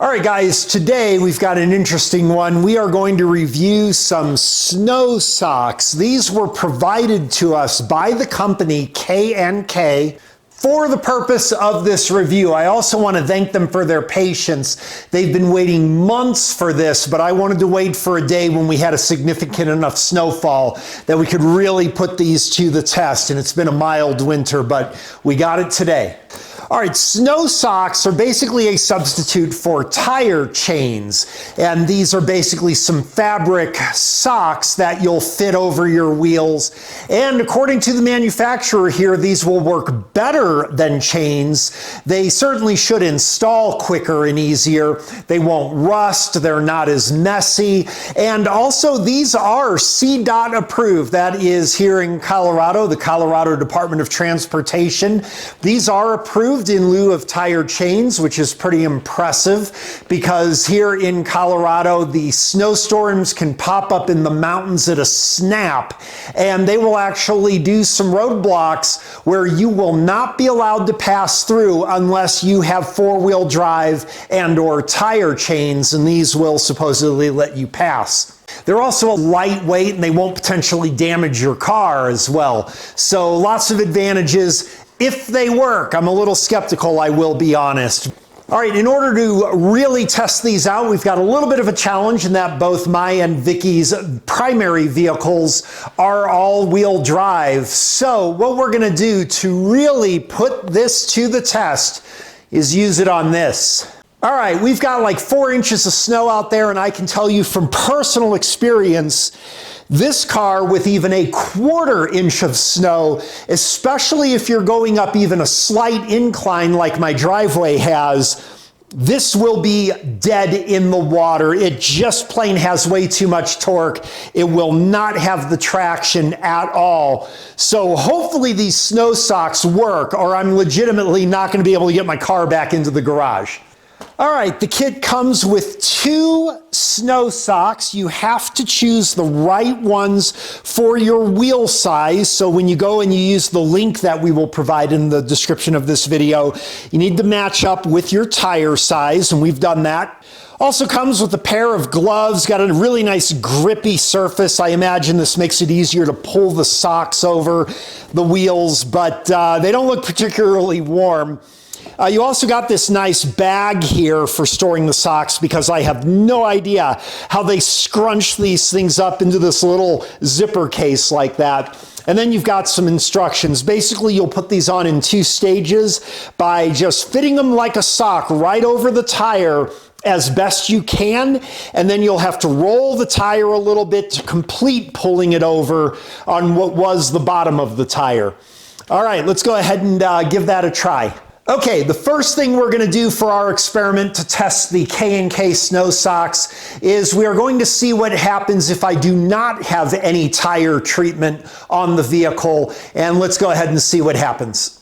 All right, guys, today we've got an interesting one. We are going to review some snow socks. These were provided to us by the company K&K for the purpose of this review. I also want to thank them for their patience. They've been waiting months for this, but I wanted to wait for a day when we had a significant enough snowfall that we could really put these to the test. And it's been a mild winter, but we got it today. All right, snow socks are basically a substitute for tire chains. And these are basically some fabric socks that you'll fit over your wheels. And according to the manufacturer here, these will work better than chains. They certainly should install quicker and easier. They won't rust, they're not as messy. And also these are CDOT approved. That is here in Colorado, the Colorado Department of Transportation. These are approved in lieu of tire chains, which is pretty impressive because here in Colorado, the snowstorms can pop up in the mountains at a snap, and they will actually do some roadblocks where you will not be allowed to pass through unless you have four-wheel drive and or tire chains, and these will supposedly let you pass. They're also lightweight and they won't potentially damage your car as well. So lots of advantages. If they work, I'm a little skeptical, I will be honest. All right, in order to really test these out, we've got a little bit of a challenge in that both my and Vicky's primary vehicles are all-wheel drive. So what we're gonna do to really put this to the test is use it on this. All right, we've got like 4 inches of snow out there, and I can tell you from personal experience, this car with even a 1/4 inch of snow, especially if you're going up even a slight incline like my driveway has, this will be dead in the water. It just plain has way too much torque. It will not have the traction at all. So hopefully these snow socks work, or I'm legitimately not going to be able to get my car back into the garage. All right, the kit comes with 2 snow socks. You have to choose the right ones for your wheel size. So when you go and you use the link that we will provide in the description of this video, you need to match up with your tire size, and we've done that. Also comes with a pair of gloves, got a really nice grippy surface. I imagine this makes it easier to pull the socks over the wheels, but they don't look particularly warm. You also got this nice bag here for storing the socks because I have no idea how they scrunch these things up into this little zipper case like that. And then you've got some instructions. Basically, you'll put these on in 2 stages by just fitting them like a sock right over the tire as best you can, and then you'll have to roll the tire a little bit to complete pulling it over on what was the bottom of the tire. All right, let's go ahead and give that a try. Okay, the first thing we're going to do for our experiment to test the K&K snow socks is we are going to see what happens if I do not have any tire treatment on the vehicle, and let's go ahead and see what happens.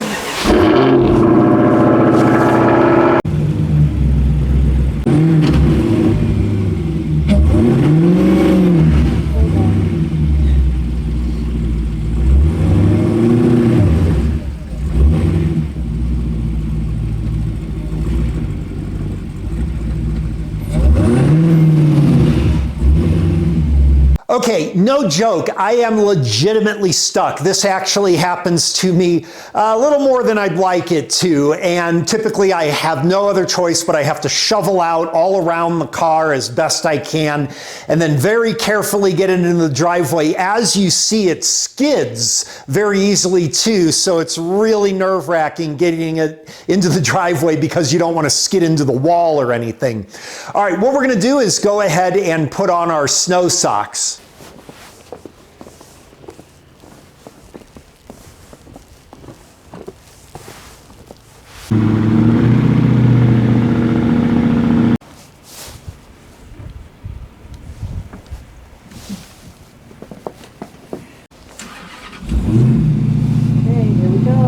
Okay, no joke, I am legitimately stuck. This actually happens to me a little more than I'd like it to, and typically I have no other choice, but I have to shovel out all around the car as best I can, and then very carefully get it into the driveway. As you see, it skids very easily too, so it's really nerve-wracking getting it into the driveway because you don't want to skid into the wall or anything. All right, what we're going to do is go ahead and put on our snow socks. Okay, here we go.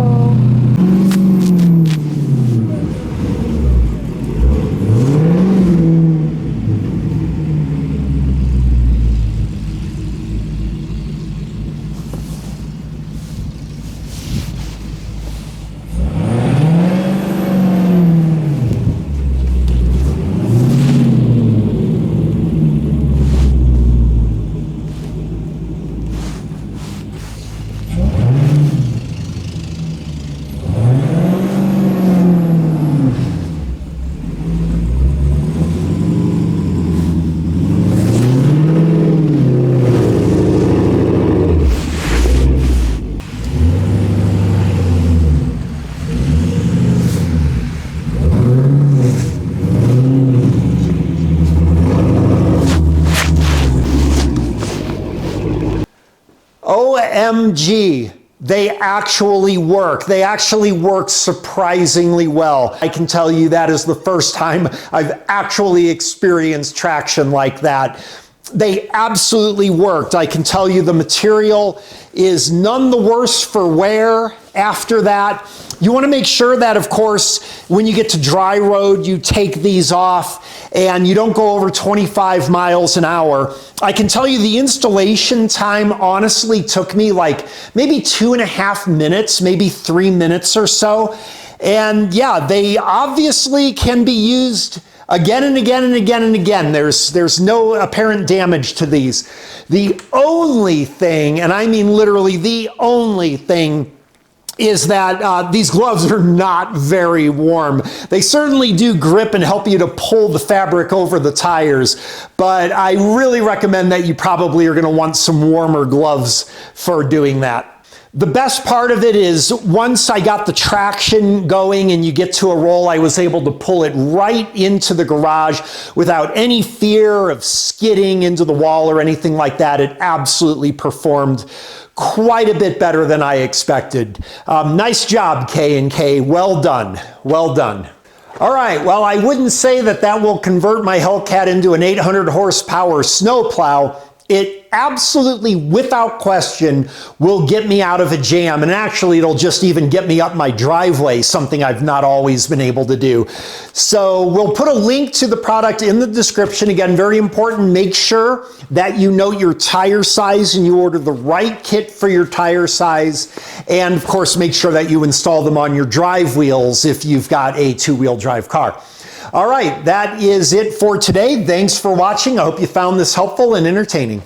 OMG. They actually work. They actually work surprisingly well. I can tell you that is the first time I've actually experienced traction like that. They absolutely worked. I can tell you the material is none the worse for wear after that. You want to make sure that, of course, when you get to dry road, you take these off and you don't go over 25 miles an hour. I can tell you the installation time honestly took me like maybe 2.5 minutes, maybe 3 minutes or so. And yeah, they obviously can be used again and again and again and again. There's no apparent damage to these. The only thing, and I mean literally the only thing, is that these gloves are not very warm. They certainly do grip and help you to pull the fabric over the tires, but I really recommend that you probably are going to want some warmer gloves for doing that. The best part of it is once I got the traction going and you get to a roll, I was able to pull it right into the garage without any fear of skidding into the wall or anything like that. It absolutely performed quite a bit better than I expected. Nice job, K&K. Well done. Well done. All right, well, I wouldn't say that that will convert my HELLCAT into an 800 horsepower snowplow. It absolutely, without question, will get me out of a jam. And actually, it'll just even get me up my driveway, something I've not always been able to do. So we'll put a link to the product in the description. Again, very important, make sure that you know your tire size and you order the right kit for your tire size. And of course, make sure that you install them on your drive wheels if you've got a two-wheel drive car. All right, that is it for today. Thanks for watching. I hope you found this helpful and entertaining.